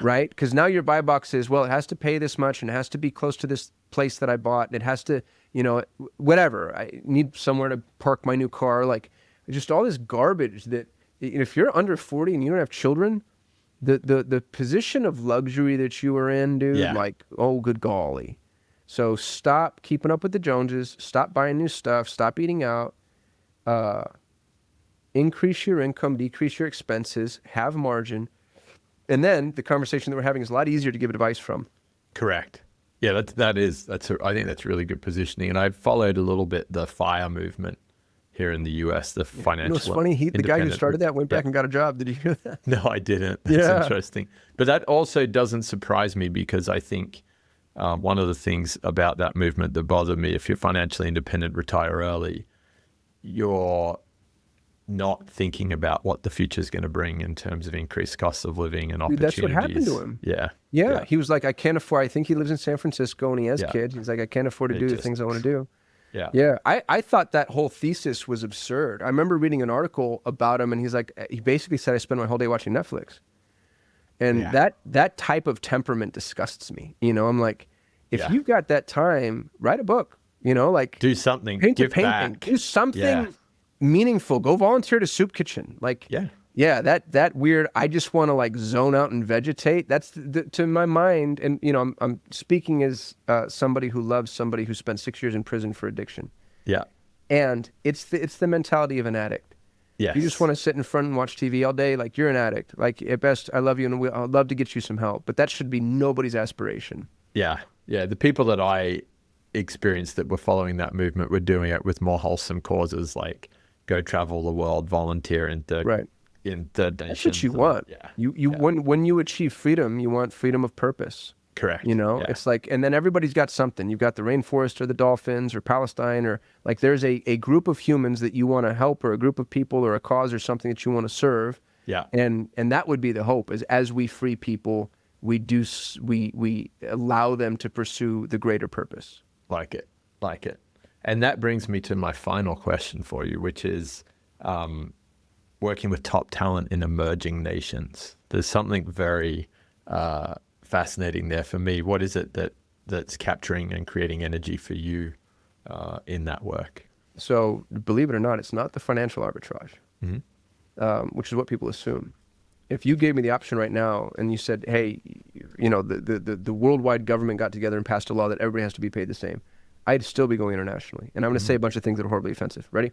Right? Because now your buy box is, well, it has to pay this much and it has to be close to this place that I bought. And it has to, you know, whatever. I need somewhere to park my new car. Like just all this garbage that if you're under 40 and you don't have children, the position of luxury that you are in, dude, like, oh, good golly. So stop keeping up with the Joneses. Stop buying new stuff. Stop eating out. Increase your income. Decrease your expenses. Have margin. And then the conversation that we're having is a lot easier to give advice from. Correct. Yeah, I think that's really good positioning. And I followed a little bit the FIRE movement here in the US, the financial. You know, it's funny. The guy who started that went back and got a job. Did you hear that? No, I didn't. That's interesting. But that also doesn't surprise me because I think one of the things about that movement that bothered me, if you're financially independent, retire early, you're not thinking about what the future is going to bring in terms of increased costs of living and opportunities. Dude, that's what happened to him. Yeah. He was like, I can't afford, I think he lives in San Francisco and he has kids. He's like, I can't afford to do the things I want to do. Yeah. I thought that whole thesis was absurd. I remember reading an article about him and he's like, he basically said, I spend my whole day watching Netflix. And that type of temperament disgusts me. You know, I'm like, if you've got that time, write a book, you know, like do something, paint a painting, do something meaningful, go volunteer at a soup kitchen. Like, that weird, I just want to like zone out and vegetate. That's to my mind. And, you know, I'm speaking as somebody who loves somebody who spent 6 years in prison for addiction. And it's the mentality of an addict. You just want to sit in front and watch TV all day. Like you're an addict. Like at best, I love you and I'd love to get you some help, but that should be nobody's aspiration. The people that I experienced that were following that movement were doing it with more wholesome causes, like go travel the world, volunteer in third nations. That's what you want. When you achieve freedom, you want freedom of purpose. Correct. You know, Yeah. it's like, and then everybody's got something. You've got the rainforest or the dolphins or Palestine, or like there's a group of humans that you want to help, or a group of people or a cause or something that you want to serve. Yeah. And that would be the hope, is as we free people, we allow them to pursue the greater purpose. Like it. And that brings me to my final question for you, which is working with top talent in emerging nations. There's something very fascinating there for me. What is it that's capturing and creating energy for you in that work? So believe it or not, it's not the financial arbitrage, which is what people assume. If you gave me the option right now and you said, hey, you know, the worldwide government got together and passed a law that everybody has to be paid the same, I'd still be going internationally. And I'm going to say a bunch of things that are horribly offensive. Ready?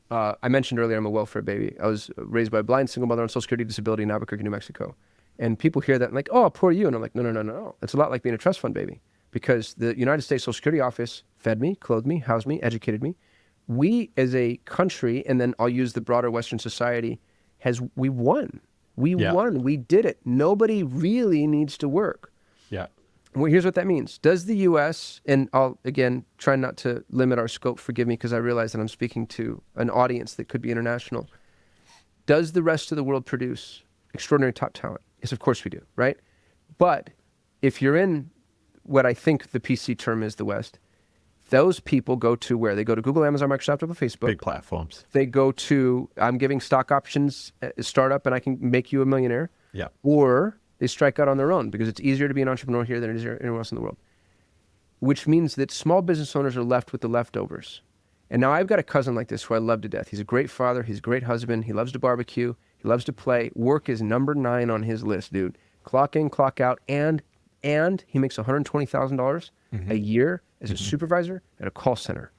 I mentioned earlier I'm a welfare baby. I was raised by a blind single mother on Social Security disability in Albuquerque, New Mexico. And people hear that and like, oh, poor you. And I'm like, no. It's a lot like being a trust fund baby, because the United States Social Security Office fed me, clothed me, housed me, educated me. We as a country, and then I'll use the broader Western society, we won. We won. We did it. Nobody really needs to work. Yeah. Well, here's what that means. Does the U.S., and I'll, again, try not to limit our scope, forgive me, because I realize that I'm speaking to an audience that could be international. Does the rest of the world produce extraordinary top talent? Yes, of course we do, right? But if you're in what I think the PC term is the West, those people go to where? They go to Google, Amazon, Microsoft, Apple, Facebook. Big platforms. They go to, I'm giving stock options at a startup and I can make you a millionaire. Yeah. Or they strike out on their own because it's easier to be an entrepreneur here than it is anywhere else in the world. Which means that small business owners are left with the leftovers. And now I've got a cousin like this who I love to death. He's a great father. He's a great husband. He loves to barbecue. He loves to play. Work is number 9 on his list, dude. Clock in, clock out. And he makes $120,000 a year as a supervisor at a call center.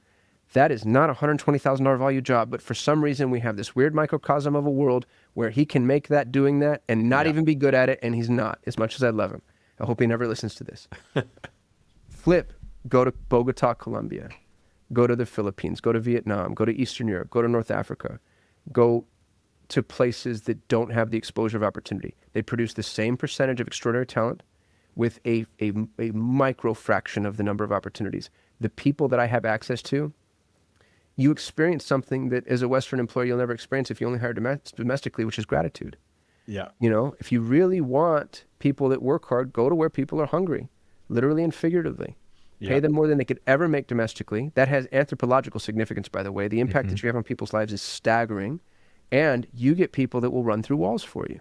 That is not a $120,000 value job, but for some reason we have this weird microcosm of a world where he can make that doing that and not even be good at it, and he's not, as much as I love him. I hope he never listens to this. Flip, go to Bogota, Colombia. Go to the Philippines. Go to Vietnam. Go to Eastern Europe. Go to North Africa. Go to places that don't have the exposure of opportunity. They produce the same percentage of extraordinary talent with a micro fraction of the number of opportunities. The people that I have access to, you experience something that as a Western employer you'll never experience if you only hire domestically, which is gratitude. Yeah. You know, if you really want people that work hard, go to where people are hungry, literally and figuratively. Pay them more than they could ever make domestically. That has anthropological significance, by the way. The impact that you have on people's lives is staggering. And you get people that will run through walls for you.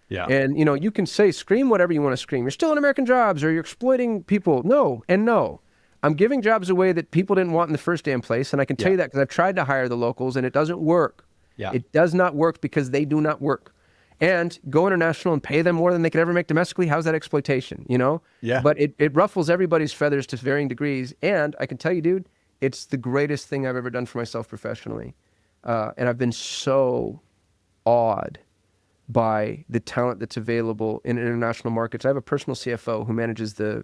Yeah. And, you know, you can say, scream whatever you want to scream. You're still in American jobs or you're exploiting people. No, and no. I'm giving jobs away that people didn't want in the first damn place. And I can tell you that because I've tried to hire the locals and it doesn't work. Yeah. It does not work because they do not work. And go international and pay them more than they could ever make domestically. How's that exploitation, you know? Yeah. But it ruffles everybody's feathers to varying degrees. And I can tell you, dude, it's the greatest thing I've ever done for myself professionally. And I've been so awed by the talent that's available in international markets. I have a personal CFO who manages the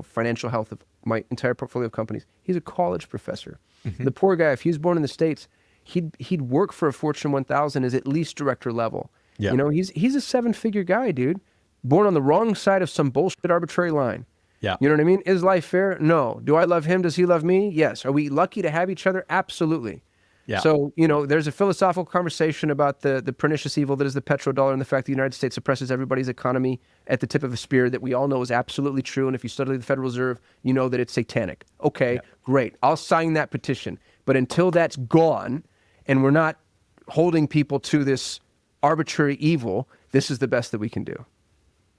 financial health of my entire portfolio of companies. He's a college professor. The poor guy, if he was born in the States, he'd work for a Fortune 1000 as at least director level. Yeah. You know, he's a 7-figure guy, dude. Born on the wrong side of some bullshit arbitrary line. Yeah. You know what I mean? Is life fair? No. Do I love him? Does he love me? Yes. Are we lucky to have each other? Absolutely. Yeah. So, you know, there's a philosophical conversation about the pernicious evil that is the petrodollar and the fact the United States suppresses everybody's economy at the tip of a spear that we all know is absolutely true. And if you study the Federal Reserve, you know that it's satanic. Okay, great. I'll sign that petition. But until that's gone and we're not holding people to this arbitrary evil, this is the best that we can do.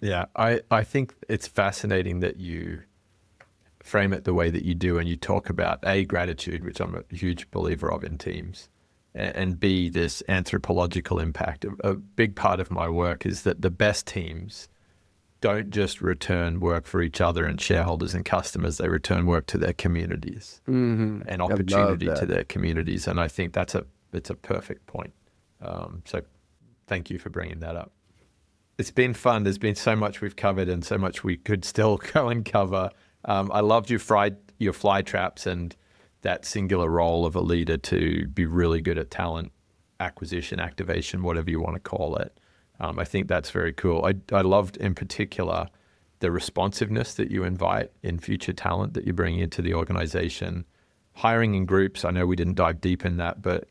Yeah, I think it's fascinating that you frame it the way that you do and you talk about A, gratitude, which I'm a huge believer of in teams, and B, this anthropological impact. A big part of my work is that the best teams don't just return work for each other and shareholders and customers, they return work to their communities and opportunity to their communities. And I think it's a perfect point. So thank you for bringing that up. It's been fun. There's been so much we've covered and so much we could still go and cover. I loved your fly traps and that singular role of a leader to be really good at talent acquisition, activation, whatever you want to call it. I think that's very cool. I loved in particular the responsiveness that you invite in future talent that you bring into the organization, hiring in groups. I know we didn't dive deep in that, but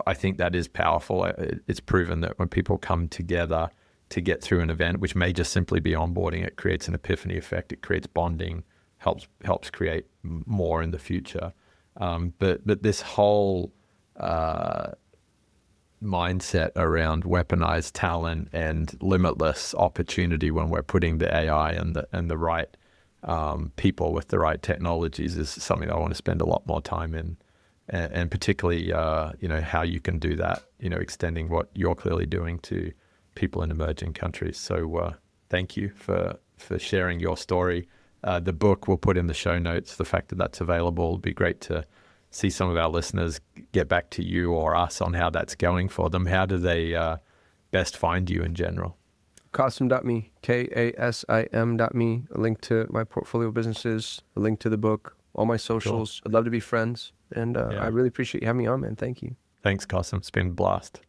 I think that is powerful. It's proven that when people come together to get through an event, which may just simply be onboarding, it creates an epiphany effect. It creates bonding, helps create more in the future. But this whole mindset around weaponized talent and limitless opportunity when we're putting the AI and the right people with the right technologies is something I want to spend a lot more time in, and particularly how you can do that, extending what you're clearly doing to people in emerging countries. So thank you for sharing your story. The book we'll put in the show notes. The fact that that's available would be great to see some of our listeners get back to you or us on how that's going for them. How do they best find you in general? Kasim.me, Kasim.me, a link to my portfolio businesses, a link to the book, all my socials. Cool. I'd love to be friends. And I really appreciate you having me on, man. Thank you. Thanks, Kasim. It's been a blast.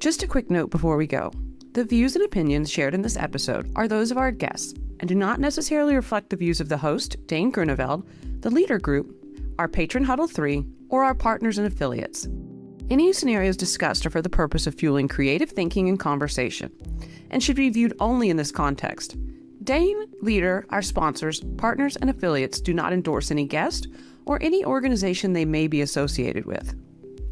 Just a quick note before we go. The views and opinions shared in this episode are those of our guests and do not necessarily reflect the views of the host, Dane Groeneveld, the Leader Group, our patron Huddle 3, or our partners and affiliates. Any scenarios discussed are for the purpose of fueling creative thinking and conversation, and should be viewed only in this context. Dane, Leader, our sponsors, partners, and affiliates do not endorse any guest or any organization they may be associated with.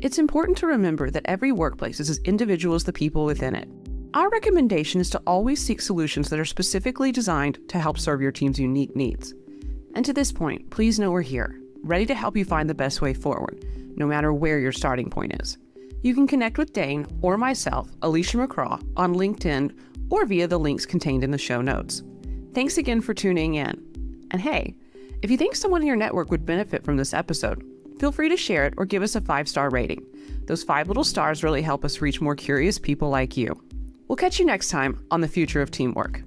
It's important to remember that every workplace is as individual as the people within it. Our recommendation is to always seek solutions that are specifically designed to help serve your team's unique needs. And to this point, please know we're here, ready to help you find the best way forward, no matter where your starting point is. You can connect with Dane or myself, Alicia McCraw, on LinkedIn or via the links contained in the show notes. Thanks again for tuning in. And hey, if you think someone in your network would benefit from this episode, feel free to share it or give us a 5-star rating. Those 5 little stars really help us reach more curious people like you. We'll catch you next time on The Future of Teamwork.